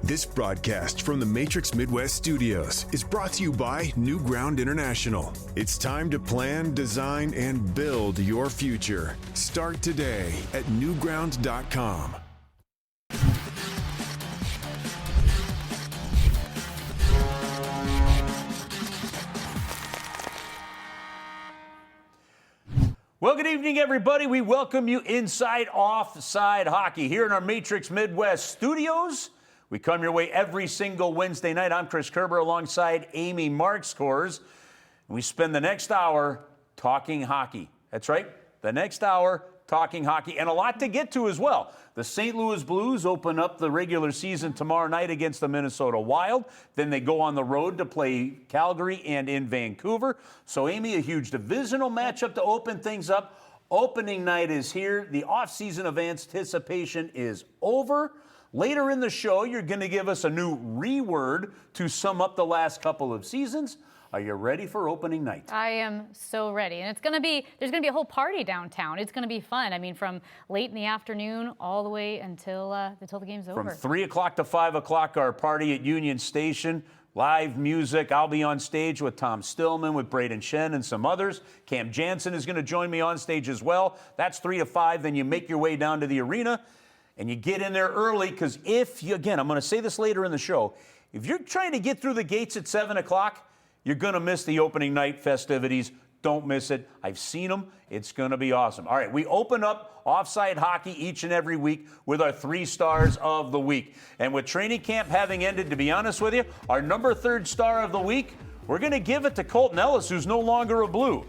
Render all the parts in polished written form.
This broadcast from the Matrix Midwest Studios is brought to you by New Ground International. It's time to plan, design, and build your future. Start today at newground.com. Well, good evening, everybody. We welcome you inside Offside Hockey here in our Matrix Midwest Studios. We come your way every single Wednesday night. I'm Chris Kerber alongside Amy Marxkors. We spend the next hour talking hockey. That's right, the next hour talking hockey, and a lot to get to as well. The St. Louis Blues open up the regular season tomorrow night against the Minnesota Wild. Then they go on the road to play Calgary and in Vancouver. So, Amy, a huge divisional matchup to open things up. Opening night is here. The off-season of anticipation is over. Later in the show, you're going to give us a new reword to sum up the last couple of seasons. Are you ready for opening night? I am so ready. And there's going to be a whole party downtown. It's going to be fun. I mean, from late in the afternoon all the way until the game's over. From 3 o'clock to 5 o'clock, our party at Union Station. Live music. I'll be on stage with Tom Stillman, with Braden Shen, and some others. Cam Jansen is going to join me on stage as well. That's 3 to 5. Then you make your way down to the arena, and you get in there early, because again, I'm going to say this later in the show, if you're trying to get through the gates at 7 o'clock, you're going to miss the opening night festivities. Don't miss it. I've seen them. It's going to be awesome. All right, we open up Offside Hockey each and every week with our 3 stars of the week. And with training camp having ended, to be honest with you, our number 3 star of the week, we're going to give it to Colton Ellis, who's no longer a Blue.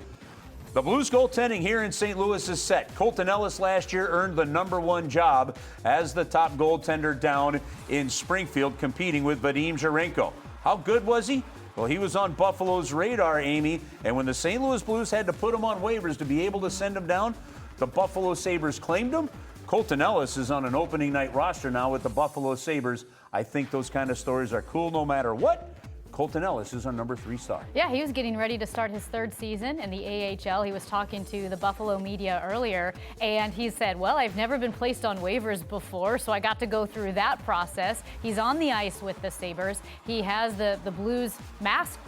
The Blues goaltending here in St. Louis is set. Colton Ellis last year earned the number 1 job as the top goaltender down in Springfield, competing with Vadim Zherenko. How good was he? Well, he was on Buffalo's radar, Amy, and when the St. Louis Blues had to put him on waivers to be able to send him down, the Buffalo Sabres claimed him. Colton Ellis is on an opening night roster now with the Buffalo Sabres. I think those kind of stories are cool no matter what. Colton Ellis is our number 3 star. Yeah, he was getting ready to start his 3rd season in the AHL. He was talking to the Buffalo media earlier, and he said, well, I've never been placed on waivers before, so I got to go through that process. He's on the ice with the Sabres. He has the Blues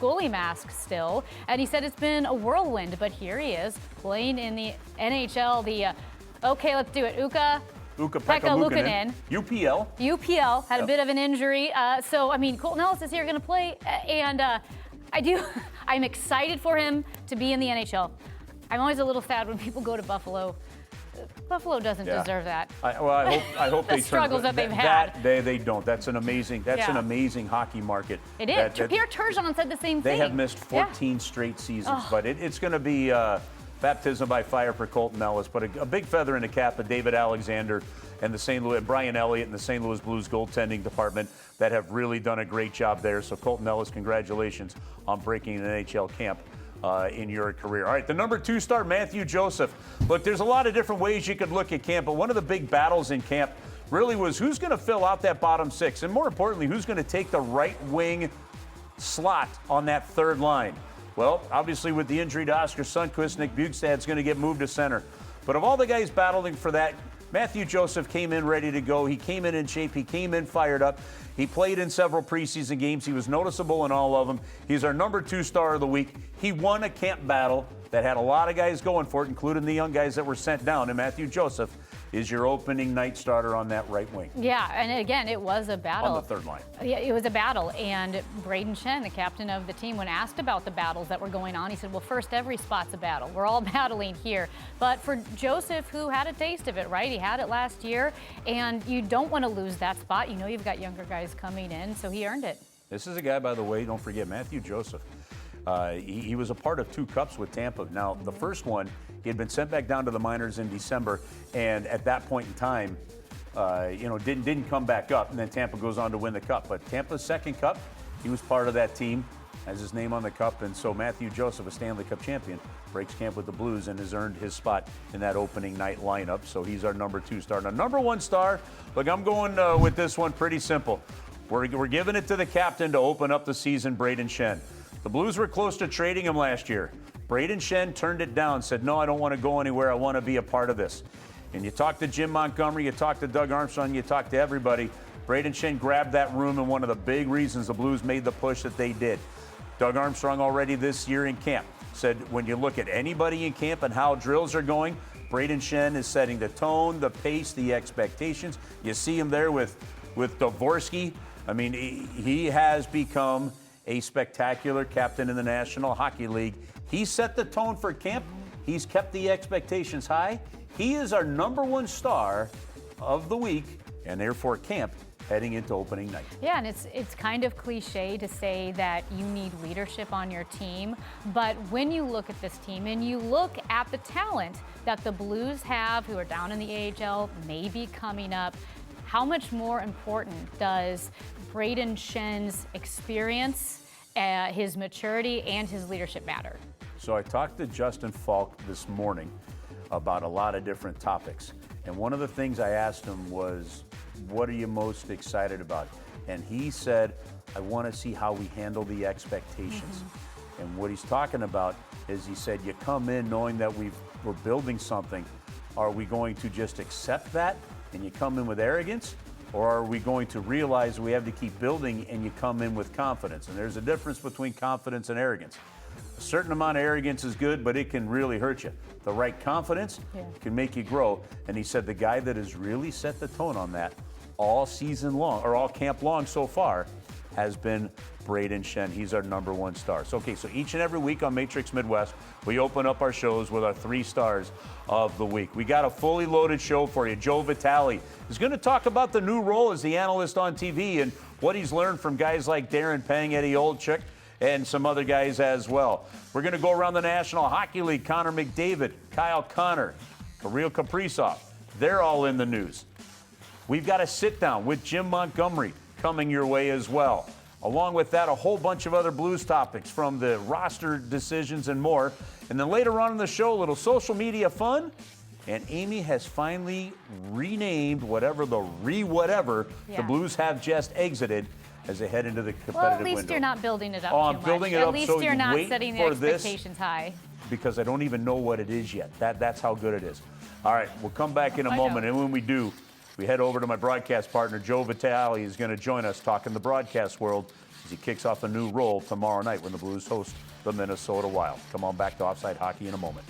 goalie mask still, and he said it's been a whirlwind, but here he is playing in the NHL, okay, let's do it, Ukko-Pekka Luukkonen. UPL had a bit of an injury. So, I mean, Colton Ellis is here going to play, and I'm excited for him to be in the NHL. I'm always a little sad when people go to Buffalo. Buffalo doesn't deserve that. I hope they struggles that they've had. They don't. That's an amazing hockey market. It is. Pierre Turgeon said the same thing. They have missed 14 straight seasons, but it's going to be baptism by fire for Colton Ellis, but a big feather in the cap of David Alexander and Brian Elliott and the St. Louis Blues goaltending department that have really done a great job there. So Colton Ellis, congratulations on breaking an NHL camp in your career. All right, the number 2 star, Matthew Joseph. Look, there's a lot of different ways you could look at camp, but one of the big battles in camp really was who's going to fill out that bottom 6, and more importantly, who's going to take the right wing slot on that 3rd line. Well, obviously with the injury to Oscar Sundqvist, Nick Bjugstad's going to get moved to center. But of all the guys battling for that, Matthew Joseph came in ready to go. He came in shape. He came in fired up. He played in several preseason games. He was noticeable in all of them. He's our number 2 star of the week. He won a camp battle that had a lot of guys going for it, including the young guys that were sent down. And Matthew Joseph is your opening night starter on that right wing. Yeah, and again, it was a battle. On the 3rd line. Yeah, it was a battle. And Braden Shen, the captain of the team, when asked about the battles that were going on, he said, well, first, every spot's a battle. We're all battling here. But for Joseph, who had a taste of it, right? He had it last year, and you don't want to lose that spot. You know you've got younger guys coming in, so he earned it. This is a guy, by the way, don't forget, Matthew Joseph. He was a part of 2 cups with Tampa. Now, the first one, he had been sent back down to the minors in December, and at that point in time, didn't come back up, and then Tampa goes on to win the cup. But Tampa's 2nd cup, he was part of that team, has his name on the cup, and so Matthew Joseph, a Stanley Cup champion, breaks camp with the Blues and has earned his spot in that opening night lineup. So he's our number 2 star. Now, number 1 star, look, I'm going with this one pretty simple. We're giving it to the captain to open up the season, Braden Shen. The Blues were close to trading him last year. Braden Shen turned it down, said, no, I don't want to go anywhere. I want to be a part of this. And you talk to Jim Montgomery, you talk to Doug Armstrong, you talk to everybody. Braden Shen grabbed that room, and one of the big reasons the Blues made the push that they did. Doug Armstrong already this year in camp said when you look at anybody in camp and how drills are going, Braden Shen is setting the tone, the pace, the expectations. You see him there with Dvorsky. I mean, he has become a spectacular captain in the National Hockey League. He set the tone for camp. He's kept the expectations high. He is our #1 star of the week, and therefore camp heading into opening night. Yeah, and it's kind of cliche to say that you need leadership on your team, but when you look at this team and you look at the talent that the Blues have, who are down in the AHL, maybe coming up, how much more important does Braden Shen's experience, his maturity, and his leadership matter? So I talked to Justin Falk this morning about a lot of different topics. And one of the things I asked him was, what are you most excited about? And he said, I want to see how we handle the expectations. And what he's talking about is, he said, you come in knowing that we're building something. Are we going to just accept that and you come in with arrogance? Or are we going to realize we have to keep building and you come in with confidence? And there's a difference between confidence and arrogance. A certain amount of arrogance is good, but it can really hurt you. The right confidence can make you grow. And he said the guy that has really set the tone on that all season long, or all camp long so far, has been Braden Shen. He's our #1 star. So, okay, so each and every week on Matrix Midwest, we open up our shows with our 3 stars of the week. We got a fully loaded show for you. Joe Vitale is going to talk about the new role as the analyst on TV and what he's learned from guys like Darren Pang, Eddie Olczyk, and some other guys as well. We're going to go around the National Hockey League. Connor McDavid, Kyle Connor, Kirill Kaprizov, they're all in the news. We've got a sit-down with Jim Montgomery coming your way as well. Along with that, a whole bunch of other Blues topics, from the roster decisions and more. And then later on in the show, a little social media fun. And Amy has finally renamed whatever the Blues have just exited as they head into the competitive window. Well, at least you're not building it up too much. I'm building it at up least so you're you not wait setting the for expectations high. Because I don't even know what it is yet. That's how good it is. All right, we'll come back in a moment. And when we do, we head over to my broadcast partner, Joe Vitale. Is going to join us talking the broadcast world as he kicks off a new role tomorrow night when the Blues host the Minnesota Wild. Come on back to Offside Hockey in a moment.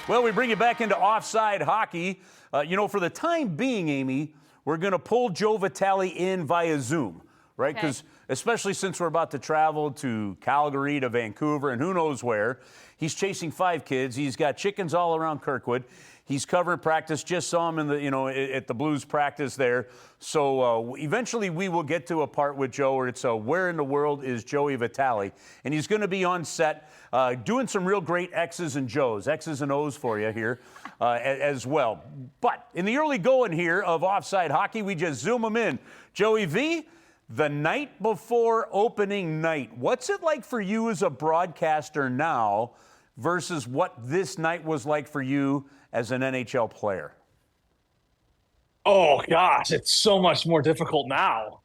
Well, we bring you back into Offside Hockey. For the time being, Amy, we're going to pull Joe Vitale in via Zoom, right? Because especially since we're about to travel to Calgary, to Vancouver, and who knows where. He's chasing 5 kids. He's got chickens all around Kirkwood. He's covering practice. Just saw him in the, at the Blues practice there. So eventually we will get to a part with Joe where it's where in the world is Joey Vitale? And he's going to be on set doing some real great X's and O's for you here as well. But in the early going here of Offside Hockey, we just zoom him in. Joey V, the night before opening night, what's it like for you as a broadcaster now versus what this night was like for you as an NHL player? Oh gosh, it's so much more difficult now.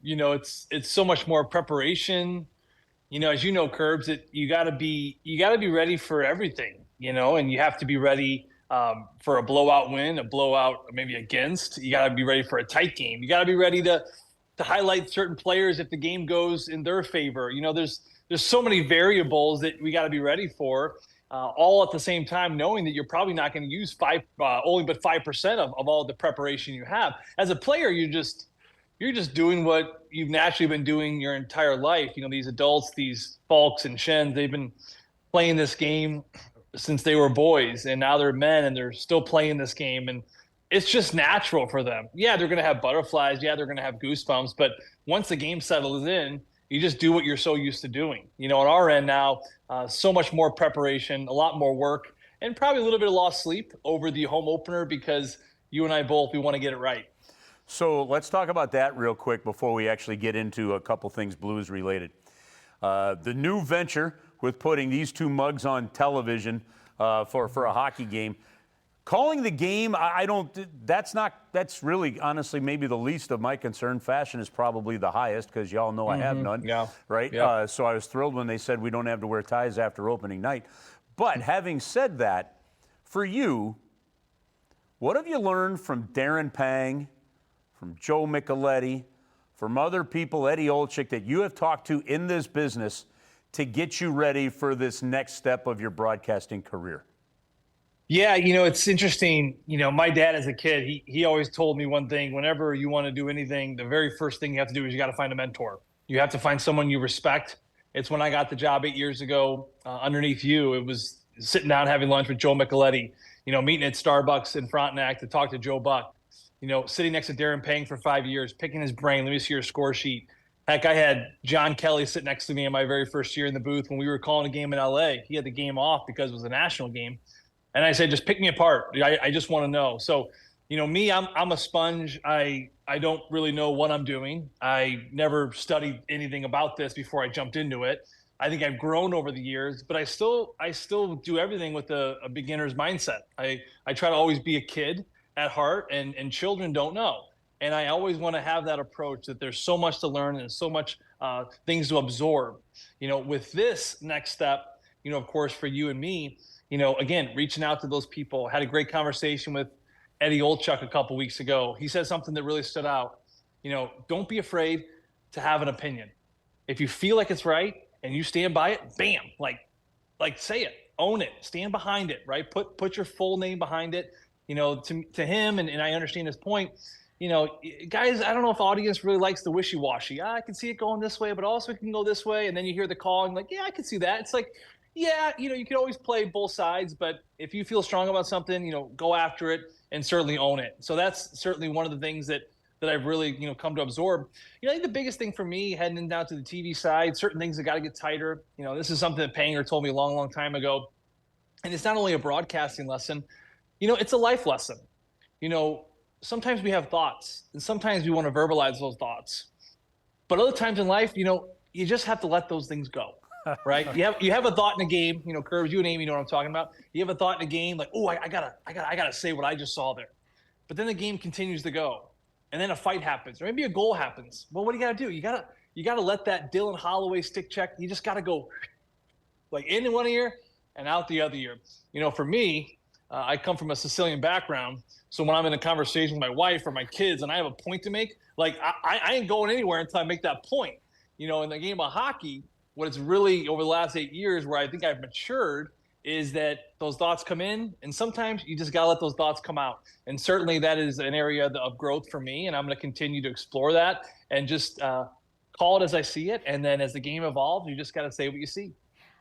It's so much more preparation. As you know, Kerbs, you got to be ready for everything. And you have to be ready for a blowout win, a blowout maybe against. You got to be ready for a tight game. You got to be ready to highlight certain players if the game goes in their favor. There's so many variables that we got to be ready for. All at the same time, knowing that you're probably not going to use only but 5% of all the preparation you have. As a player, you're just doing what you've naturally been doing your entire life. These adults, these Falks and Shens, they've been playing this game since they were boys, and now they're men, and they're still playing this game, and it's just natural for them. Yeah, they're going to have butterflies. Yeah, they're going to have goosebumps. But once the game settles in, you just do what you're so used to doing. On our end now, so much more preparation, a lot more work, and probably a little bit of lost sleep over the home opener because you and I both, we want to get it right. So let's talk about that real quick before we actually get into a couple things Blues related. The new venture with putting these 2 mugs on television for a hockey game. Calling the game, I don't. That's really, honestly, maybe the least of my concern. Fashion is probably the highest because y'all know I have none. Yeah. Right. Yeah. So I was thrilled when they said we don't have to wear ties after opening night. But having said that, for you, what have you learned from Darren Pang, from Joe Micheletti, from other people, Eddie Olczyk, that you have talked to in this business to get you ready for this next step of your broadcasting career? Yeah, it's interesting. My dad as a kid, he always told me one thing: whenever you want to do anything, the very first thing you have to do is you got to find a mentor. You have to find someone you respect. It's when I got the job 8 years ago underneath you. It was sitting down having lunch with Joe Micheletti, meeting at Starbucks in Frontenac to talk to Joe Buck, sitting next to Darren Pang for 5 years, picking his brain. Let me see your score sheet. Heck, I had John Kelly sit next to me in my very first year in the booth when we were calling a game in LA. He had the game off because it was a national game. And I said, just pick me apart. I just want to know. So, me, I'm a sponge. I don't really know what I'm doing. I never studied anything about this before I jumped into it. I think I've grown over the years, but I still do everything with a beginner's mindset. I try to always be a kid at heart, and children don't know. And I always want to have that approach that there's so much to learn and so much things to absorb. With this next step, of course, for you and me, again, reaching out to those people. Had a great conversation with Eddie Olczyk a couple weeks ago. He said something that really stood out. Don't be afraid to have an opinion. If you feel like it's right and you stand by it, bam, like say it, own it, stand behind it, right? Put your full name behind it. To him, and I understand his point. Guys, I don't know if the audience really likes the wishy-washy. I can see it going this way, but also it can go this way. And then you hear the call and like, yeah, I can see that. It's like, yeah, you can always play both sides, but if you feel strong about something, go after it and certainly own it. So that's certainly one of the things that I've really, come to absorb. I think the biggest thing for me heading down to the TV side, certain things that got to get tighter. This is something that Panger told me a long, long time ago. And it's not only a broadcasting lesson, it's a life lesson. Sometimes we have thoughts and sometimes we want to verbalize those thoughts. But other times in life, you just have to let those things go. Right? You have a thought in a game, Kerbs, you and Amy know what I'm talking about. You have a thought in a game like, oh, I gotta say what I just saw there. But then the game continues to go. And then a fight happens, or maybe a goal happens. Well, what do you gotta do? You gotta let that Dylan Holloway stick check, you just gotta go like in one ear and out the other ear. For me, I come from a Sicilian background. So when I'm in a conversation with my wife or my kids and I have a point to make, like I ain't going anywhere until I make that point. In the game of hockey, what it's really over the last 8 years where I think I've matured is that those thoughts come in and sometimes you just got to let those thoughts come out. And certainly that is an area of growth for me. And I'm going to continue to explore that and just call it as I see it. And then as the game evolves, you just got to say what you see.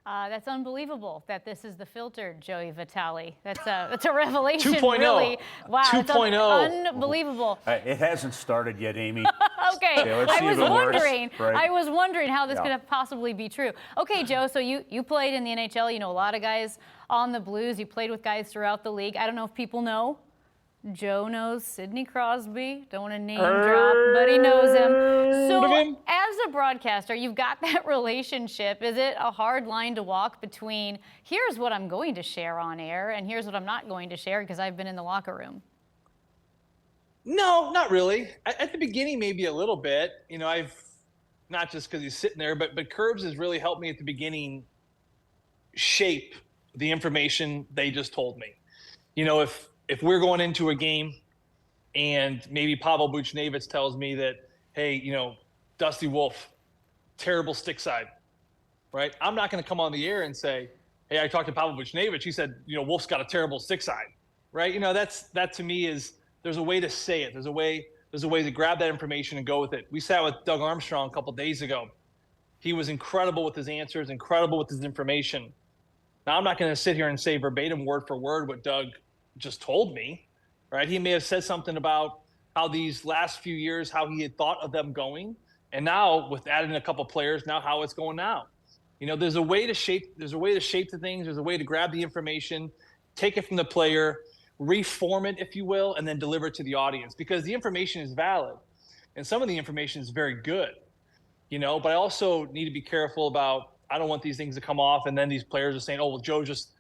That's unbelievable that this is the filtered Joey Vitale. That's a revelation. 2.0. Really. Wow. 2.0. Unbelievable. It hasn't started yet, Amy. Okay. Yeah, I was wondering how this Yeah. could possibly be true. Okay, Joe, so you played in the NHL. You know a lot of guys on the Blues. You played with guys throughout the league. I don't know if people know. Joe knows Sidney Crosby. Don't want to name drop, but he knows him. So as a broadcaster, you've got that relationship. Is it a hard line to walk between here's what I'm going to share on air and here's what I'm not going to share because I've been in the locker room? No, not really. At the beginning, maybe a little bit. I've not just because he's sitting there, but Kerbs has really helped me at the beginning shape the information they just told me. If we're going into a game and maybe Pavel Buchnevich tells me that, hey, Dusty Wolf, terrible stick side, right? I'm not going to come on the air and say, hey, I talked to Pavel Buchnevich. He said, Wolf's got a terrible stick side, right? That to me is there's a way to say it. There's a way to grab that information and go with it. We sat with Doug Armstrong a couple of days ago. He was incredible with his answers, incredible with his information. Now, I'm not going to sit here and say verbatim word for word what Doug just told me, right? He may have said something about how these last few years, how he had thought of them going. And now with adding a couple players, now how it's going now. There's a way to shape the things. There's a way to grab the information, take it from the player, reform it, if you will, and then deliver it to the audience because the information is valid. And some of the information is very good, but I also need to be careful about, I don't want these things to come off. And then these players are saying, oh, well, Joe just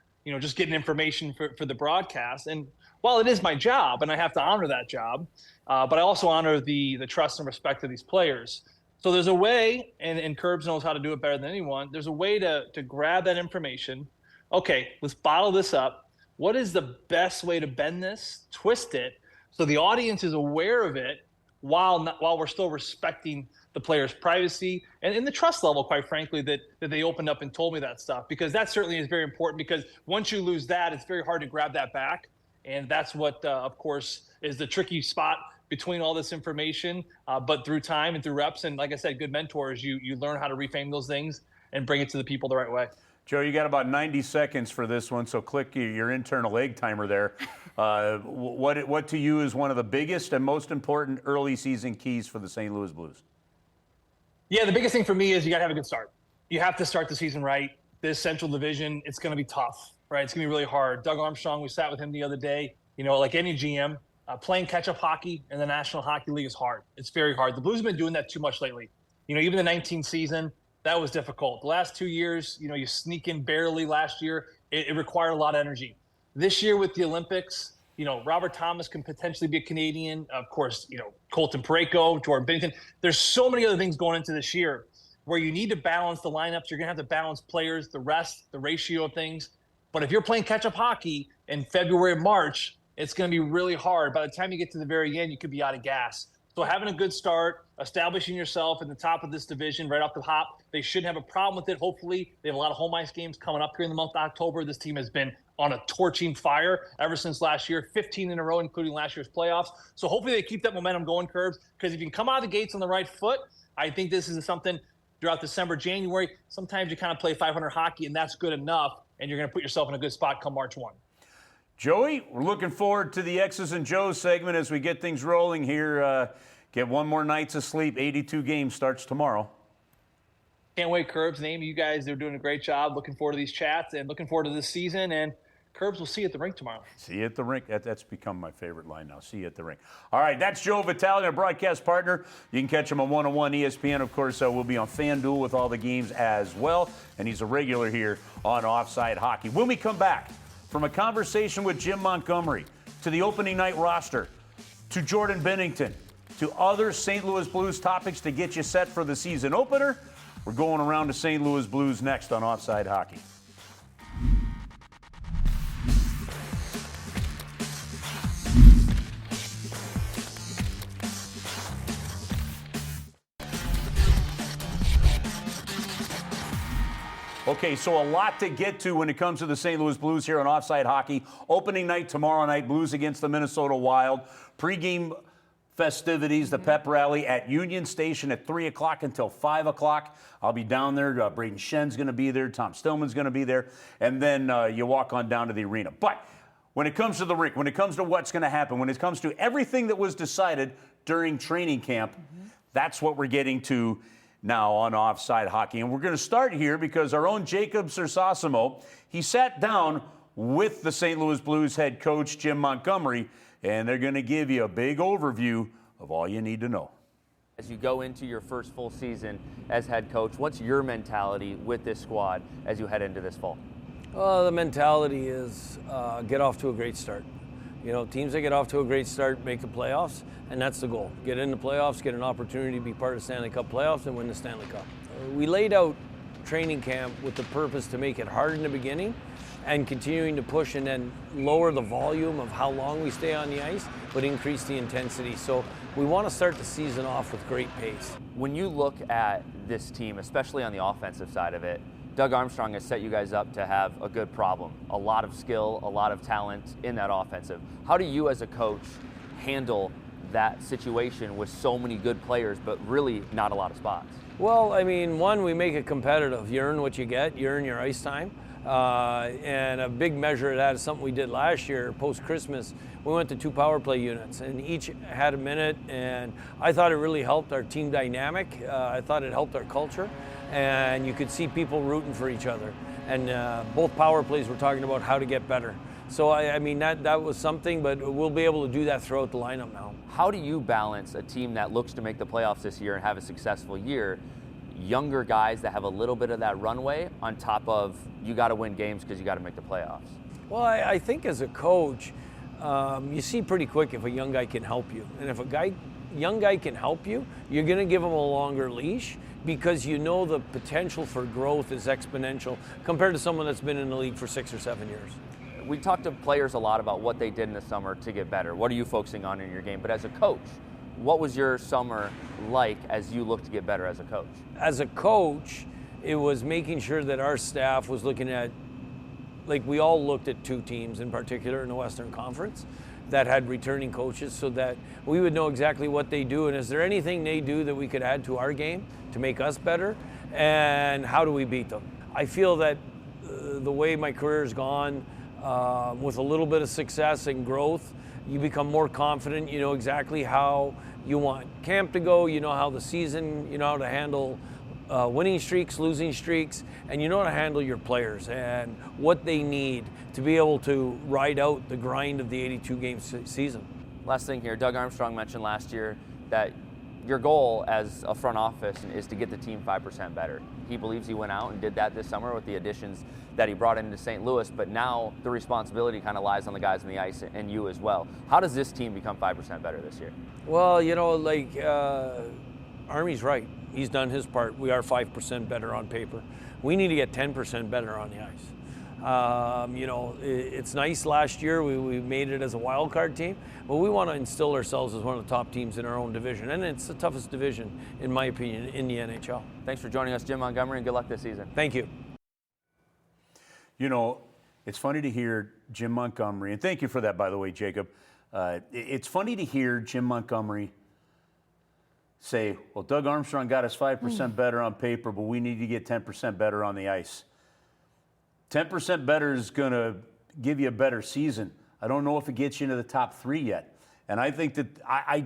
getting information for the broadcast. And while it is my job and I have to honor that job, but I also honor the trust and respect of these players. So there's a way, and Kerbs knows how to do it better than anyone. There's a way to grab that information. Okay, let's bottle this up. What is the best way to bend this, twist it, so the audience is aware of it while we're still respecting the player's privacy and the trust level, quite frankly, that they opened up and told me that stuff, because that certainly is very important, because once you lose that, it's very hard to grab that back. And that's what, of course, is the tricky spot between all this information. But through time and through reps, and like I said, good mentors, you learn how to reframe those things and bring it to the people the right way. Joe, you got about 90 seconds for this one, so click your internal egg timer there. What to you is one of the biggest and most important early season keys for the St. Louis Blues? Yeah, the biggest thing for me is you got to have a good start. You have to start the season right. This Central Division, it's going to be tough, right? It's going to be really hard. Doug Armstrong, we sat with him the other day. You know, like any GM, playing catch-up hockey in the National Hockey League is hard. It's very hard. The Blues have been doing that too much lately. You know, even the 19 season, that was difficult. The last 2 years, you know, you sneak in barely last year. It required a lot of energy. This year with the Olympics, you know, Robert Thomas can potentially be a Canadian. Of course, you know, Colton Parayko, Jordan Binnington. There's so many other things going into this year where you need to balance the lineups. You're going to have to balance players, the rest, the ratio of things. But if you're playing catch-up hockey in February, March, it's going to be really hard. By the time you get to the very end, you could be out of gas. So having a good start, establishing yourself in the top of this division right off the hop, they shouldn't have a problem with it. Hopefully, they have a lot of home ice games coming up here in the month of October. This team has been on a torching fire ever since last year, 15 in a row, including last year's playoffs. So hopefully they keep that momentum going, Kerbs, because if you can come out of the gates on the right foot, I think this is something throughout December, January. Sometimes you kind of play 500 hockey, and that's good enough, and you're going to put yourself in a good spot come March 1. Joey, we're looking forward to the X's and Joe's segment as we get things rolling here. Get one more night's of sleep. 82 games starts tomorrow. Can't wait, Kerbs and Amy. You guys, they're doing a great job. Looking forward to these chats and looking forward to this season. And Kerbs, we'll see you at the rink tomorrow. See you at the rink. That's become my favorite line now. See you at the rink. All right, that's Joe Vitale, our broadcast partner. You can catch him on 101 ESPN. Of course, we'll be on FanDuel with all the games as well. And he's a regular here on Offside Hockey. When we come back, from a conversation with Jim Montgomery to the opening night roster to Jordan Binnington to other St. Louis Blues topics to get you set for the season opener, we're going around to St. Louis Blues next on Offside Hockey. Okay, so a lot to get to when it comes to the St. Louis Blues here on Offside Hockey. Opening night tomorrow night, Blues against the Minnesota Wild. Pre-game festivities, the pep rally at Union Station at 3 o'clock until 5 o'clock. I'll be down there. Braden Shen's going to be there. Tom Stillman's going to be there. And then you walk on down to the arena. But when it comes to the rink, when it comes to what's going to happen, when it comes to everything that was decided during training camp, that's what we're getting to now on Offside Hockey. And we're going to start here because our own Jacob Sersosimo, he sat down with the St. Louis Blues head coach Jim Montgomery, and they're going to give you a big overview of all you need to know. As you go into your first full season as head coach, what's your mentality with this squad as you head into this fall? Well, the mentality is get off to a great start. You know, teams that get off to a great start make the playoffs, and that's the goal. Get in the playoffs, get an opportunity to be part of Stanley Cup playoffs, and win the Stanley Cup. We laid out training camp with the purpose to make it hard in the beginning and continuing to push and then lower the volume of how long we stay on the ice, but increase the intensity. So we want to start the season off with great pace. When you look at this team, especially on the offensive side of it, Doug Armstrong has set you guys up to have a good problem. A lot of skill, a lot of talent in that offensive. How do you as a coach handle that situation with so many good players, but really not a lot of spots? Well, I mean, one, we make it competitive. You earn what you get, you earn your ice time. And a big measure of that is something we did last year, post-Christmas. We went to 2 power play units, and each had a minute, and I thought it really helped our team dynamic. I thought it helped our culture, and you could see people rooting for each other. And both power plays were talking about how to get better. So, I mean, that was something, but we'll be able to do that throughout the lineup now. How do you balance a team that looks to make the playoffs this year and have a successful year, younger guys that have a little bit of that runway on top of you got to win games because you got to make the playoffs? Well, I think as a coach, you see pretty quick if a young guy can help you. And if a young guy can help you, you're going to give him a longer leash because you know the potential for growth is exponential compared to someone that's been in the league for 6 or 7 years. We talked to players a lot about what they did in the summer to get better. What are you focusing on in your game? But as a coach, what was your summer like as you looked to get better as a coach? As a coach, it was making sure that our staff was looking at, like we all looked at 2 teams in particular in the Western Conference that had returning coaches so that we would know exactly what they do and is there anything they do that we could add to our game to make us better and how do we beat them. I feel that the way my career has gone with a little bit of success and growth, you become more confident, you know exactly how you want camp to go, you know how the season, you know how to handle winning streaks, losing streaks, and you know how to handle your players and what they need to be able to ride out the grind of the 82-game season. Last thing here, Doug Armstrong mentioned last year that your goal as a front office is to get the team 5% better. He believes he went out and did that this summer with the additions that he brought into St. Louis, but now the responsibility kind of lies on the guys on the ice and you as well. How does this team become 5% better this year? Well, you know, like Army's right. He's done his part. We are 5% better on paper. We need to get 10% better on the ice. You know, it's nice last year we made it as a wild card team, but we want to instill ourselves as one of the top teams in our own division, and it's the toughest division, in my opinion, in the NHL. Thanks for joining us, Jim Montgomery, and good luck this season. Thank you. You know, it's funny to hear Jim Montgomery, and thank you for that, by the way, Jacob. It's funny to hear Jim Montgomery say, well, Doug Armstrong got us 5% better on paper, but we need to get 10% better on the ice. 10% better is going to give you a better season. I don't know if it gets you into the top 3 yet. And I think that I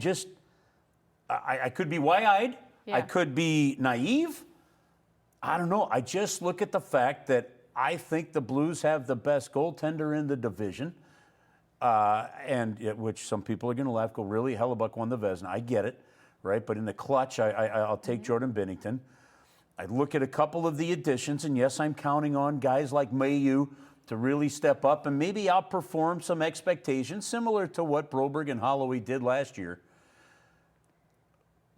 could be wide-eyed. Yeah. I could be naive. I don't know. I just look at the fact that I think the Blues have the best goaltender in the division, which some people are going to laugh, go, really? Hellebuck won the Vezina. I get it, right? But in the clutch, I'll take Jordan Binnington. I look at a couple of the additions, and yes, I'm counting on guys like Mayu to really step up and maybe outperform some expectations, similar to what Broberg and Holloway did last year.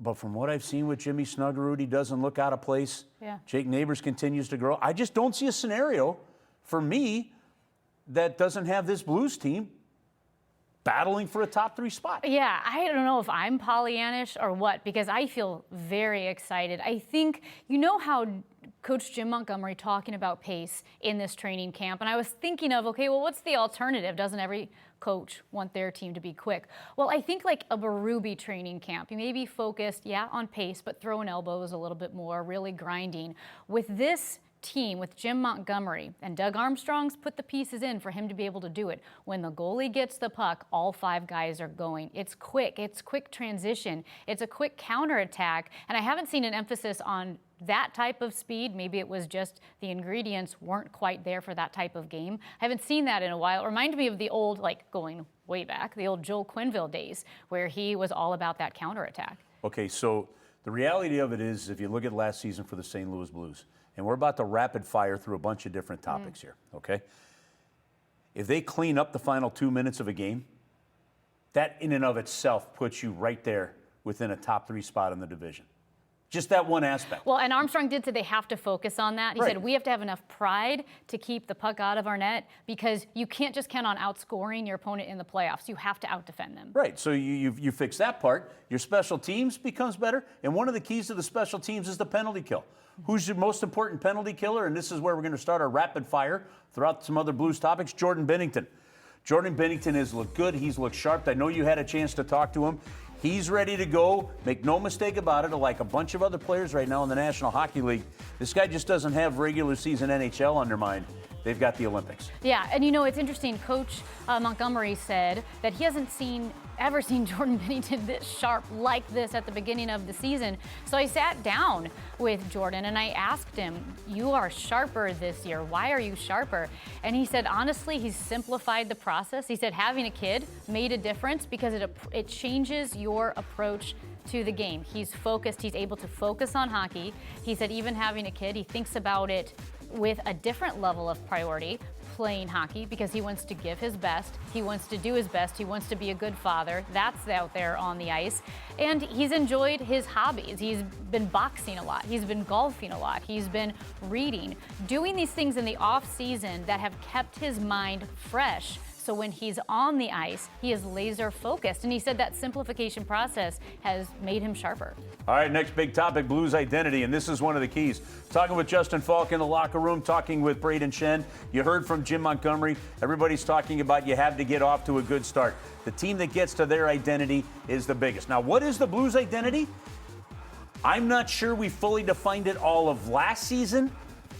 But from what I've seen with Jimmy Snuggerud, he doesn't look out of place. Yeah. Jake Neighbors continues to grow. I just don't see a scenario for me that doesn't have this Blues team battling for a top 3 spot. Yeah, I don't know if I'm Pollyannish or what, because I feel very excited. I think, you know how Coach Jim Montgomery talking about pace in this training camp, and I was thinking of, okay, well, what's the alternative? Doesn't every coach want their team to be quick? Well, I think like a Berube training camp, you may be focused, on pace, but throwing elbows a little bit more, really grinding. With this team, with Jim Montgomery, and Doug Armstrong's put the pieces in for him to be able to do it. When the goalie gets the puck, all 5 guys are going. It's quick transition, it's a quick counterattack, and I haven't seen an emphasis on that type of speed. Maybe it was just the ingredients weren't quite there for that type of game. I haven't seen that in a while. It reminded me of the old, like going way back, the old Joel Quenneville days, where he was all about that counterattack. Okay, so the reality of it is, if you look at last season for the St. Louis Blues, and we're about to rapid fire through a bunch of different topics here, okay? If they clean up the final 2 minutes of a game, that in and of itself puts you right there within a top 3 spot in the division. Just that one aspect. Well, and Armstrong did say they have to focus on that. He said, we have to have enough pride to keep the puck out of our net, because you can't just count on outscoring your opponent in the playoffs. You have to outdefend them. Right, so you fix that part. Your special teams becomes better, and one of the keys to the special teams is the penalty kill. Who's your most important penalty killer? And this is where we're going to start our rapid fire throughout some other Blues topics. Jordan Binnington. Jordan Binnington has looked good. He's looked sharp. I know you had a chance to talk to him. He's ready to go. Make no mistake about it. Like a bunch of other players right now in the National Hockey League, this guy just doesn't have regular season NHL undermined. They've got the Olympics. Yeah, and you know, it's interesting. Coach Montgomery said that he hasn't ever seen Jordan Binnington this sharp like this at the beginning of the season. So I sat down with Jordan and I asked him, you are sharper this year. Why are you sharper? And he said, honestly, he's simplified the process. He said having a kid made a difference because it changes your approach to the game. He's focused. He's able to focus on hockey. He said even having a kid, he thinks about it with a different level of priority. playing hockey because he wants to give his best. He wants to do his best. He wants to be a good father. That's out there on the ice. And he's enjoyed his hobbies. He's been boxing a lot. He's been golfing a lot. He's been reading, doing these things in the off season that have kept his mind fresh. So when he's on the ice, he is laser focused. And he said that simplification process has made him sharper. All right, next big topic, Blues identity, and this is one of the keys. Talking with Justin Falk in the locker room, talking with Braden Shen. You heard from Jim Montgomery. Everybody's talking about you have to get off to a good start. The team that gets to their identity is the biggest. Now, what is the Blues identity? I'm not sure we fully defined it all of last season.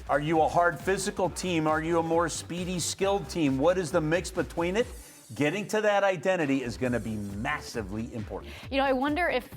Are you a hard physical team? Are you a more speedy, skilled team? What is the mix between it? Getting to that identity is going to be massively important. You know, I wonder if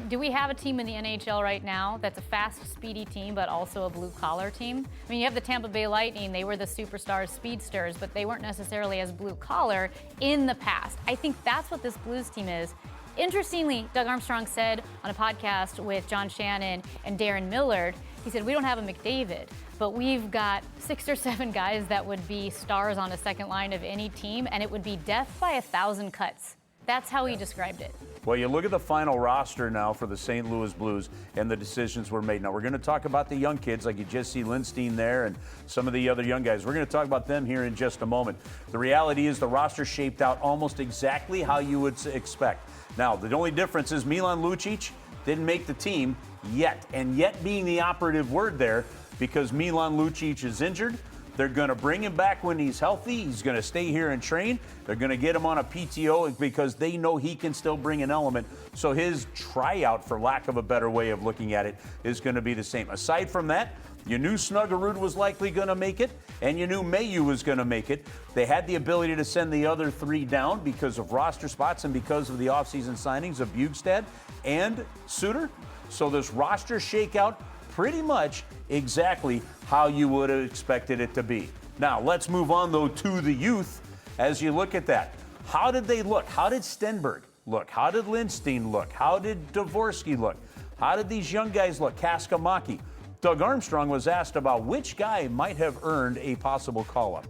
do we have a team in the NHL right now that's a fast, speedy team, but also a blue-collar team? I mean, you have the Tampa Bay Lightning. They were the superstars, speedsters, but they weren't necessarily as blue-collar in the past. I think that's what this Blues team is. Interestingly, Doug Armstrong said on a podcast with John Shannon and Darren Millard, he said, we don't have a McDavid, but we've got 6 or 7 guys that would be stars on a second line of any team, and it would be death by 1,000 cuts. That's how he described it. Well, you look at the final roster now for the St. Louis Blues, and the decisions were made. Now, we're going to talk about the young kids, like you just see Lindstein there and some of the other young guys. We're going to talk about them here in just a moment. The reality is the roster shaped out almost exactly how you would expect. Now, the only difference is Milan Lucic didn't make the team yet, and yet being the operative word there, because Milan Lucic is injured. They're going to bring him back when he's healthy. He's going to stay here and train. They're going to get him on a PTO because they know he can still bring an element. So his tryout, for lack of a better way of looking at it, is going to be the same. Aside from that, you knew Snuggerud was likely going to make it, and you knew Mayu was going to make it. They had the ability to send the other 3 down because of roster spots and because of the offseason signings of Bjugstad and Suter. So this roster shakeout, pretty much exactly how you would have expected it to be. Now, let's move on, though, to the youth as you look at that. How did they look? How did Stenberg look? How did Lindstein look? How did Dvorsky look? How did these young guys look? Kaskamaki. Doug Armstrong was asked about which guy might have earned a possible call-up.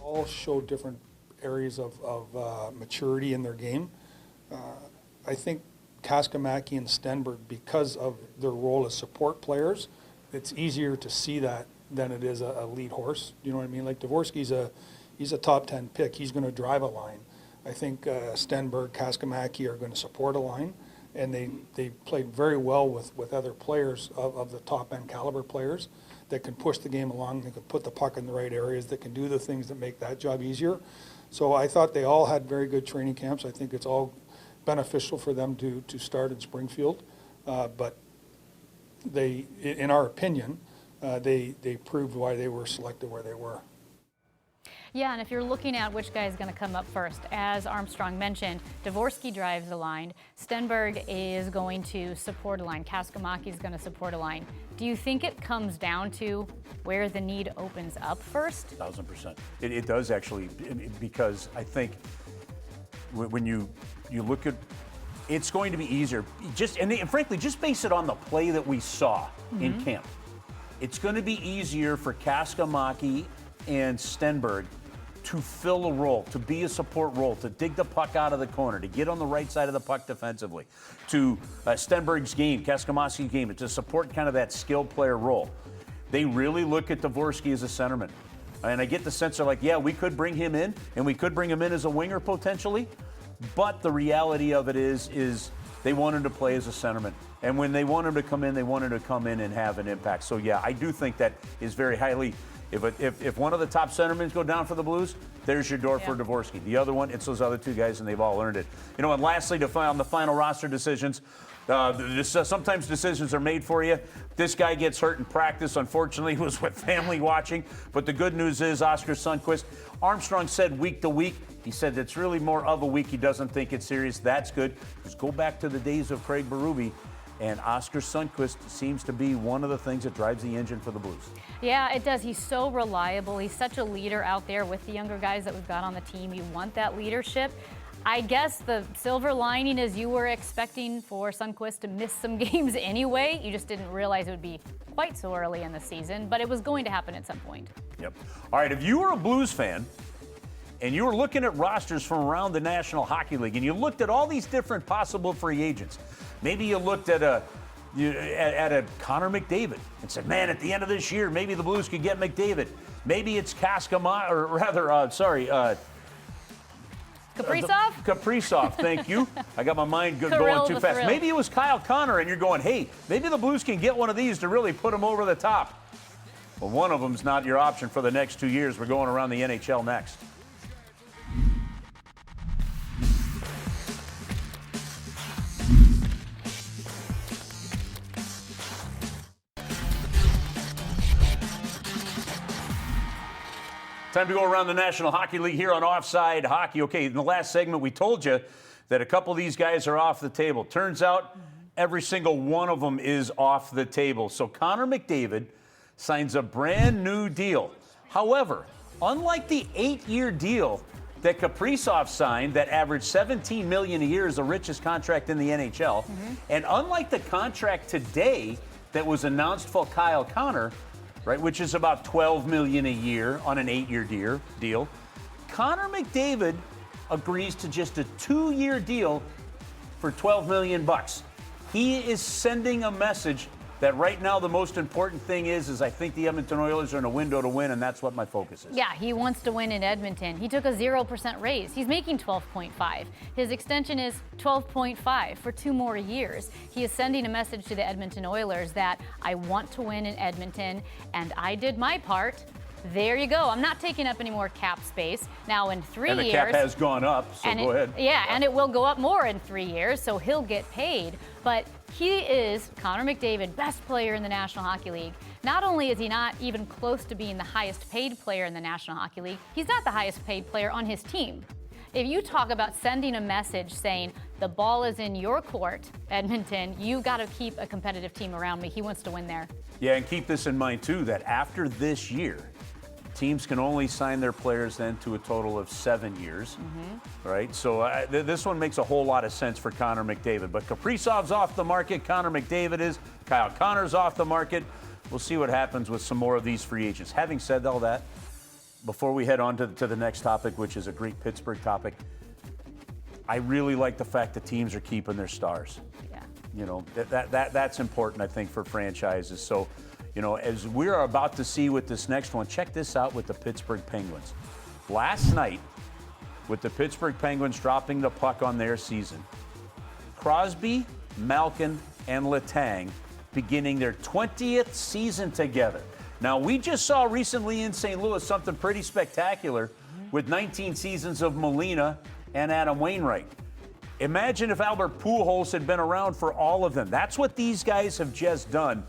All show different areas of maturity in their game. I think Kaskamaki and Stenberg, because of their role as support players, it's easier to see that than it is a lead horse. You know what I mean? Like Dvorsky's he's a top 10 pick. He's going to drive a line. I think Stenberg, Kaskamaki are going to support a line, and they played very well with other players of the top end caliber players that can push the game along, that can put the puck in the right areas, that can do the things that make that job easier. So I thought they all had very good training camps. I think it's all beneficial for them to start in Springfield, but they, in our opinion, they proved why they were selected where they were. Yeah, and if you're looking at which guy is going to come up first, as Armstrong mentioned, Dvorsky drives the line, Stenberg is going to support a line, Kaskamaki is going to support a line. Do you think it comes down to where the need opens up first? 1,000%. It does actually, because I think when you look at, it's going to be easier. And frankly, just base it on the play that we saw in camp. It's going to be easier for Kaskamaki and Stenberg to fill a role, to be a support role, to dig the puck out of the corner, to get on the right side of the puck defensively, to Stenberg's game, Kaskamaski's game, to support kind of that skilled player role. They really look at Dvorsky as a centerman. And I get the sense they're like, yeah, we could bring him in, and we could bring him in as a winger potentially, but the reality of it is they want him to play as a centerman. And when they want him to come in, they want him to come in and have an impact. So yeah, I do think that is very highly, if one of the top centermen go down for the Blues, there's your door for Dvorsky. The other one, it's those other 2 guys, and they've all earned it. You know, and lastly, on the final roster decisions, sometimes decisions are made for you. This guy gets hurt in practice. Unfortunately, he was with family watching. But the good news is Oskar Sundqvist, Armstrong said week to week. He said it's really more of a week. He doesn't think it's serious. That's good. Just go back to the days of Craig Berube. And Oskar Sundqvist seems to be one of the things that drives the engine for the Blues. Yeah, it does. He's so reliable. He's such a leader out there with the younger guys that we've got on the team. You want that leadership. I guess the silver lining is you were expecting for Sundqvist to miss some games anyway. You just didn't realize it would be quite so early in the season, but it was going to happen at some point. Yep. All right, if you were a Blues fan and you were looking at rosters from around the National Hockey League and you looked at all these different possible free agents, maybe you looked at a Connor McDavid and said, man, at the end of this year, maybe the Blues could get McDavid. Maybe it's Kaprizov. Kaprizov, thank you. I got my mind going too fast. Maybe it was Kyle Connor, and you're going, hey, maybe the Blues can get one of these to really put them over the top. Well, one of them's not your option for the next 2 years. We're going around the NHL next. Time to go around the National Hockey League here on Offside Hockey. Okay, in the last segment, we told you that a couple of these guys are off the table. Turns out every single one of them is off the table. So Connor McDavid signs a brand new deal. However, unlike the 8-year deal that Kaprizov signed that averaged $17 million a year, is the richest contract in the NHL, and unlike the contract today that was announced for Kyle Connor, right, which is about $12 million a year on an 8-year deal. Connor McDavid agrees to just a 2-year deal for $12 million. He is sending a message that right now the most important thing is I think the Edmonton Oilers are in a window to win, and that's what my focus is. Yeah, he wants to win in Edmonton. He took a 0% raise. He's making $12.5. His extension is $12.5 for 2 more years. He is sending a message to the Edmonton Oilers that I want to win in Edmonton, and I did my part. There you go. I'm not taking up any more cap space. Now in 3 years. And the cap has gone up, so go ahead. Yeah, and it will go up more in 3 years, so he'll get paid. But he is, Connor McDavid, best player in the National Hockey League. Not only is he not even close to being the highest paid player in the National Hockey League, he's not the highest paid player on his team. If you talk about sending a message saying, the ball is in your court, Edmonton, you got to keep a competitive team around me. He wants to win there. Yeah, and keep this in mind, too, that after this year, teams can only sign their players then to a total of 7 years, right? So this one makes a whole lot of sense for Connor McDavid. But Kaprizov's off the market. Connor McDavid is. Kyle Connor's off the market. We'll see what happens with some more of these free agents. Having said all that, before we head on to the next topic, which is a great Pittsburgh topic, I really like the fact that teams are keeping their stars. Yeah. You know, that's important, I think, for franchises. So, you know, as we're about to see with this next one, check this out with the Pittsburgh Penguins. Last night, with the Pittsburgh Penguins dropping the puck on their season, Crosby, Malkin, and Letang beginning their 20th season together. Now, we just saw recently in St. Louis something pretty spectacular with 19 seasons of Molina and Adam Wainwright. Imagine if Albert Pujols had been around for all of them. That's what these guys have just done.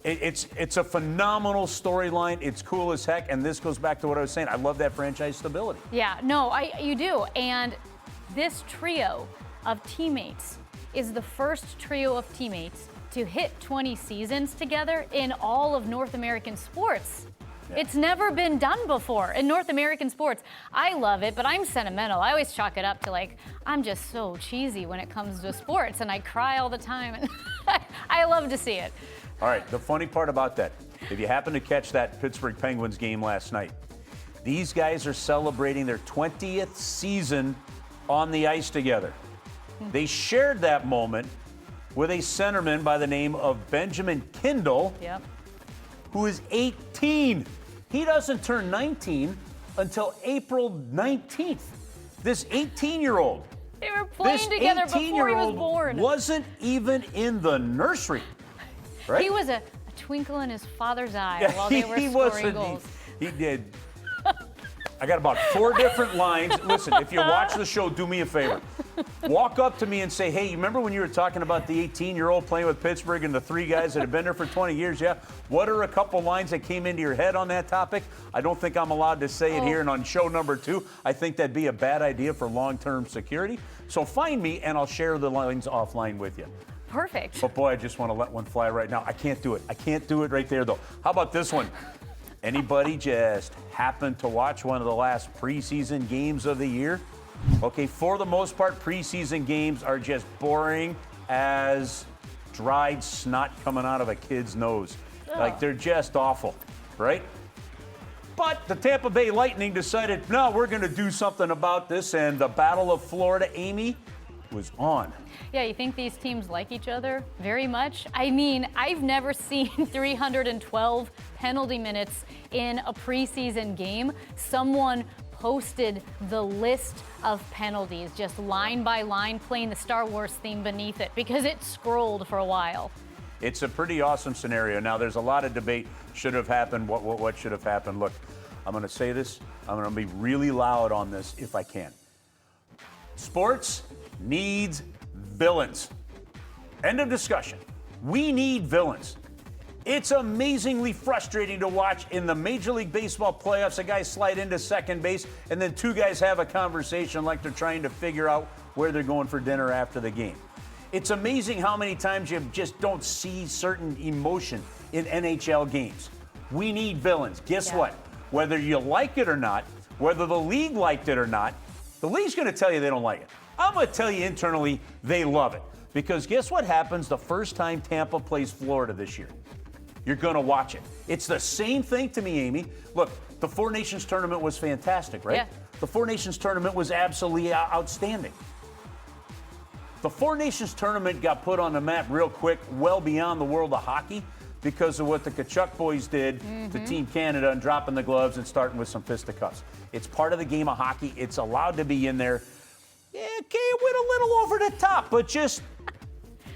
It's a phenomenal storyline. It's cool as heck, and this goes back to what I was saying. I love that franchise stability. Yeah, no, you do. And this trio of teammates is the first trio of teammates to hit 20 seasons together in all of North American sports. Yeah. It's never been done before in North American sports. I love it, but I'm sentimental. I always chalk it up to I'm just so cheesy when it comes to sports, and I cry all the time. And I love to see it. All right, the funny part about that, if you happen to catch that Pittsburgh Penguins game last night, these guys are celebrating their 20th season on the ice together. They shared that moment with a centerman by the name of Benjamin Kindle, who is 18. He doesn't turn 19 until April 19th. This 18-year-old. They were playing together before he was born. Wasn't even in the nursery. Right? He was a twinkle in his father's eye while they were scoring goals. He did. I got about 4 different lines. Listen, if you watch the show, do me a favor. Walk up to me and say, hey, you remember when you were talking about the 18-year-old playing with Pittsburgh and the 3 guys that have been there for 20 years? Yeah. What are a couple lines that came into your head on that topic? I don't think I'm allowed to say it here. And on show number 2, I think that'd be a bad idea for long-term security. So find me, and I'll share the lines offline with you. Perfect. But boy, I just want to let one fly right now. I can't do it. I can't do it right there, though. How about this one? Anybody just happened to watch one of the last preseason games of the year? Okay, for the most part, preseason games are just boring as dried snot coming out of a kid's nose. Like, they're just awful, right? But the Tampa Bay Lightning decided, no, we're going to do something about this, and the Battle of Florida, Amy, was on. Yeah, you think these teams like each other very much? I mean, I've never seen 312 penalty minutes in a preseason game. Someone posted the list of penalties, just line by line, playing the Star Wars theme beneath it, because it scrolled for a while. It's a pretty awesome scenario. Now, there's a lot of debate. Should have happened? What should have happened? Look, I'm going to say this. I'm going to be really loud on this if I can. Sports needs villains. End of discussion. We need villains. It's amazingly frustrating to watch in the Major League Baseball playoffs. A guy slide into second base, and then two guys have a conversation like they're trying to figure out where they're going for dinner after the game. It's amazing how many times you just don't see certain emotion in NHL games. We need villains. Guess what? Whether you like it or not, whether the league liked it or not, the league's going to tell you they don't like it. I'm going to tell you internally they love it. Because guess what happens the first time Tampa plays Florida this year? You're going to watch it. It's the same thing to me, Amy. Look, the Four Nations tournament was fantastic, right? Yeah. The Four Nations tournament was absolutely outstanding. The Four Nations tournament got put on the map real quick, well beyond the world of hockey, because of what the Kachuk boys did to Team Canada and dropping the gloves and starting with some fisticuffs. It's part of the game of hockey. It's allowed to be in there. Yeah, okay, it went a little over the top, but just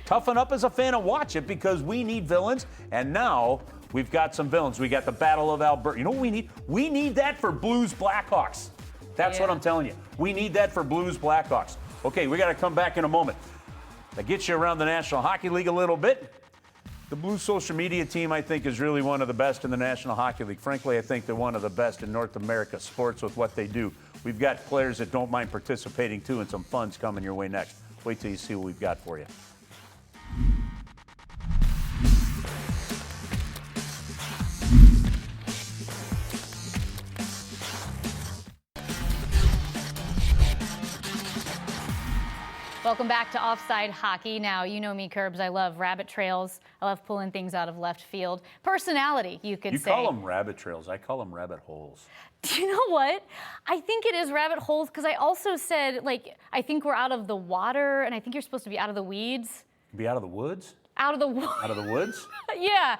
toughen up as a fan and watch it, because we need villains. And now we've got some villains. We got the Battle of Alberta. You know what we need? We need that for Blues Blackhawks. That's what I'm telling you. We need that for Blues Blackhawks. Okay, we got to come back in a moment. That gets you around the National Hockey League a little bit. The Blues social media team, I think, is really one of the best in the National Hockey League. Frankly, I think they're one of the best in North America sports with what they do. We've got players that don't mind participating, too, and some fun's coming your way next. Wait till you see what we've got for you. Welcome back to Offside Hockey. Now, you know me, Kerbs. I love rabbit trails. I love pulling things out of left field. Personality, you could say. You call them rabbit trails. I call them rabbit holes. Do you know what? I think it is rabbit holes, because I also said, like, I think we're out of the water, and I think you're supposed to be out of the weeds. Be out of the woods? Out of the woods. Out of the woods? Yeah.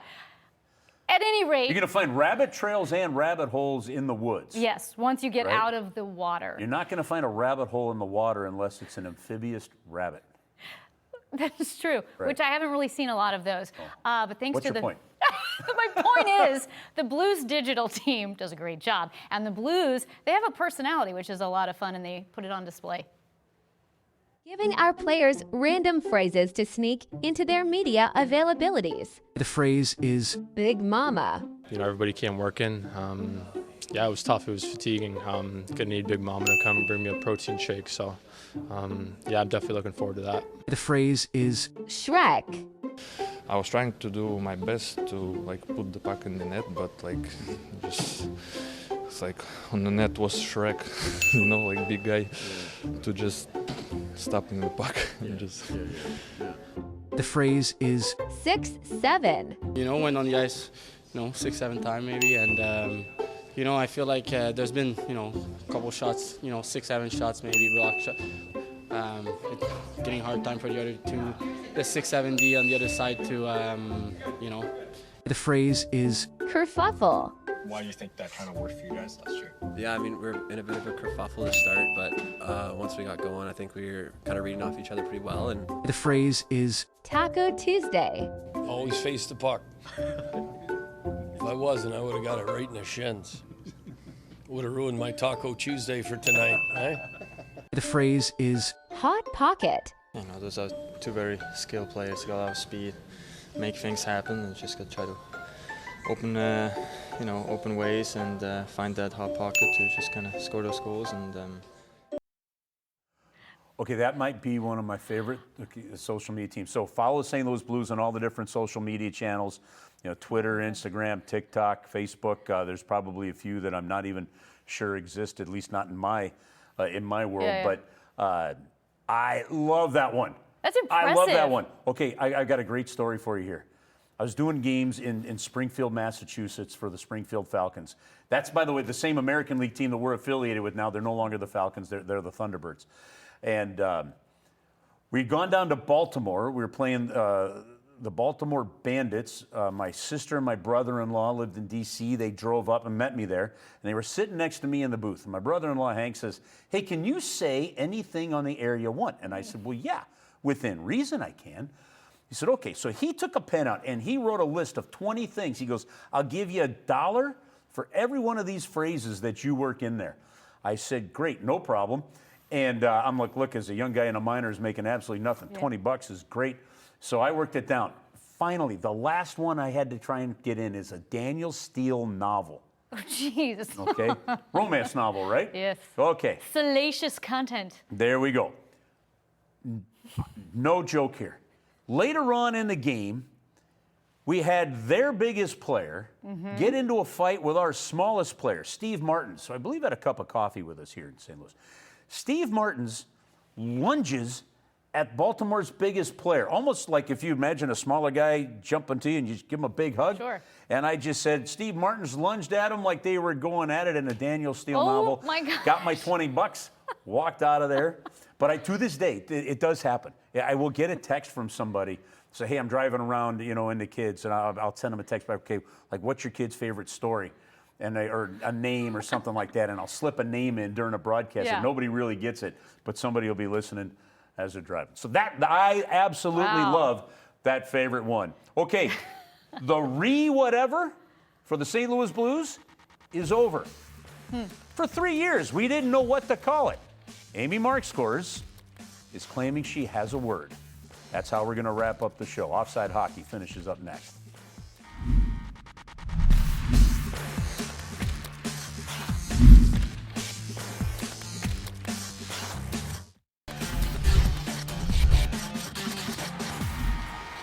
At any rate. You're going to find rabbit trails and rabbit holes in the woods. Yes, once you get out of the water. You're not going to find a rabbit hole in the water unless it's an amphibious rabbit. That is true, which I haven't really seen a lot of those. But thanks What's to your point? My point is, the Blues digital team does a great job. And the Blues, they have a personality, which is a lot of fun, and they put it on display. Giving our players random phrases to sneak into their media availabilities. The phrase is Big Mama. You know, everybody came working. Yeah, it was tough. It was fatiguing. Gonna need Big Mama to come bring me a protein shake. So, yeah, I'm definitely looking forward to that. The phrase is Shrek. I was trying to do my best to put the puck in the net, but just it's on the net was Shrek, big guy, to just stopping the puck. The phrase is 6-7. You know, went on the ice, 6-7 times maybe, and I feel like there's been, a couple shots, 6-7 shots maybe, block shot. It's getting a hard time for the other two, the 6-7D on the other side to, The phrase is Kerfuffle. Why do you think that kind of worked for you guys last year? Yeah, I mean, we're in a bit of a kerfuffle to start, but once we got going, I think we were kind of reading off each other pretty well. And the phrase is Taco Tuesday. Always face the puck. If I wasn't, I would have got it right in the shins. Would have ruined my Taco Tuesday for tonight, eh? The phrase is Hot Pocket. Those are two very skilled players, got a lot of speed, make things happen, and just gotta try to open ways and find that hot pocket to just kind of score those goals. And Okay, that might be one of my favorite social media teams. So follow St. Louis Blues on all the different social media channels, Twitter, Instagram, TikTok, Facebook. There's probably a few that I'm not even sure exist, at least not in my in my world. Yeah. But I love that one. That's impressive. I love that one. Okay, I got a great story for you here. I was doing games in Springfield, Massachusetts for the Springfield Falcons. That's, by the way, the same American League team that we're affiliated with now. They're no longer the Falcons. They're the Thunderbirds. And we'd gone down to Baltimore. We were playing the Baltimore Bandits. My sister and my brother-in-law lived in D.C. They drove up and met me there. And they were sitting next to me in the booth. And my brother-in-law, Hank, says, hey, can you say anything on the air you want? And I said, well, yeah, within reason I can. He said, okay. So he took a pen out and he wrote a list of 20 things. He goes, I'll give you $1 for every one of these phrases that you work in there. I said, great, no problem. And I'm like, look, as a young guy in a minors making absolutely nothing, Yeah. 20 bucks is great. So I worked it down. Finally, the last one I had to try and get in is a Daniel Steele novel. Oh, jeez. Okay? Romance novel, right? Yes. Okay. Salacious content. There we go. No joke here. Later on in the game, we had their biggest player get into a fight with our smallest player, Steve Martins. So I believe had a cup of coffee with us here in St. Louis. Steve Martins lunges at Baltimore's biggest player, almost like if you imagine a smaller guy jumping to you and you just give him a big hug. Sure. And I just said, Steve Martins lunged at him like they were going at it in a Daniel Steele Oh, novel. my gosh. Got my 20 bucks, walked out of there. But to this day, it does happen. I will get a text from somebody, say, hey, I'm driving around, in the kids, and I'll send them a text back, okay, like, what's your kid's favorite story? Or a name or something like that, and I'll slip a name in during a broadcast, and nobody really gets it, but somebody will be listening as they're driving. So I absolutely love that favorite one. Okay, the whatever for the St. Louis Blues is over. For 3 years, we didn't know what to call it. Amy Marxkors is claiming she has a word. That's how we're going to wrap up the show. Offside Hockey finishes up next.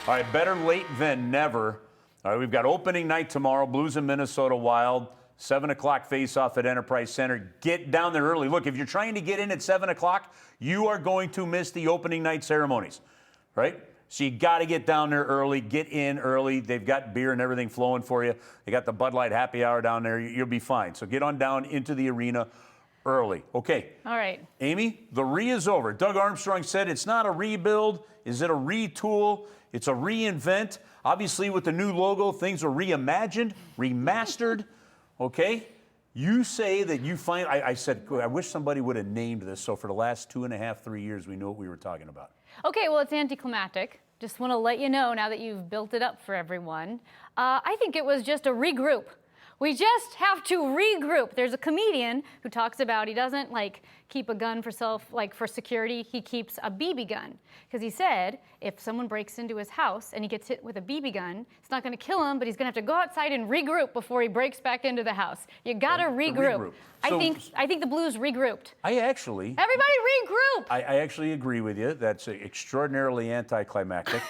All right, better late than never. All right, we've got opening night tomorrow, Blues and Minnesota Wild. 7 o'clock face-off at Enterprise Center. Get down there early. Look, if you're trying to get in at 7 o'clock, you are going to miss the opening night ceremonies, right? So you got to get down there early, get in early. They've got beer and everything flowing for you. They got the Bud Light happy hour down there. You'll be fine. So get on down into the arena early. Okay. All right. Amy, the is over. Doug Armstrong said it's not a rebuild. Is it a retool? It's a reinvent. Obviously, with the new logo, things are reimagined, remastered. Okay? You say that you find, I said, I wish somebody would have named this, so for the last 2.5, 3 years, we knew what we were talking about. Okay, well, it's anticlimactic. Just want to let you know now that you've built it up for everyone. I think it was just a regroup. We just have to regroup. There's a comedian who talks about he doesn't keep a gun for security. He keeps a BB gun because he said if someone breaks into his house and he gets hit with a BB gun, it's not going to kill him, but he's going to have to go outside and regroup before he breaks back into the house. You got to regroup. So, I think the Blues regrouped. Everybody regroup. I actually agree with you. That's extraordinarily anticlimactic.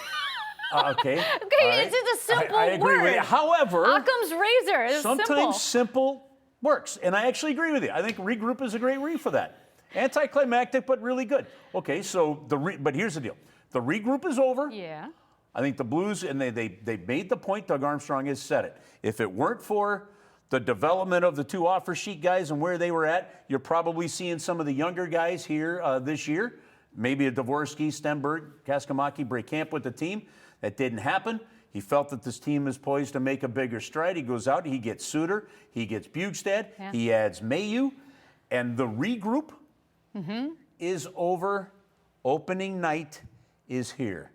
Okay. Okay, right. it's just a simple I agree word. with you. However, Occam's razor is sometimes simple works, and I actually agree with you. I think regroup is a great read for that. Anticlimactic, but really good. Okay, so but here's the deal: the regroup is over. Yeah. I think the Blues, and they made the point. Doug Armstrong has said it. If it weren't for the development of the two offer sheet guys and where they were at, you're probably seeing some of the younger guys here this year. Maybe a Dvorsky, Stenberg, Kaskamaki break camp with the team. That didn't happen. He felt that this team is poised to make a bigger stride. He goes out, he gets Suter, he gets Bjugstad, he adds Mayu, and the regroup is over. Opening night is here.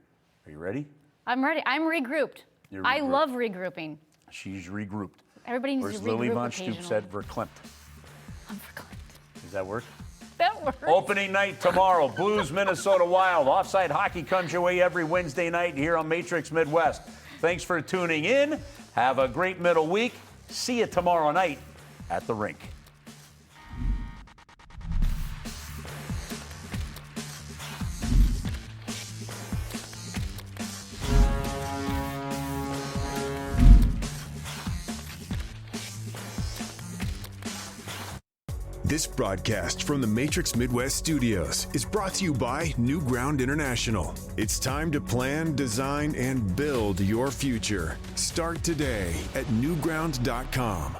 Are you ready? I'm ready. I'm regrouped. You're I regrouped. love regrouping. She's regrouped. Everybody needs Where's to regroup Lily von occasionally. Stoops at Verklempt? I'm verklempt. Does that work? That works. Opening night tomorrow, Blues, Minnesota Wild. Offside Hockey comes your way every Wednesday night here on Matrix Midwest. Thanks for tuning in. Have a great middle week. See you tomorrow night at the rink. This This broadcast from the Matrix Midwest Studios is brought to you by New Ground International. It's time to plan, design, and build your future. Start today at newground.com.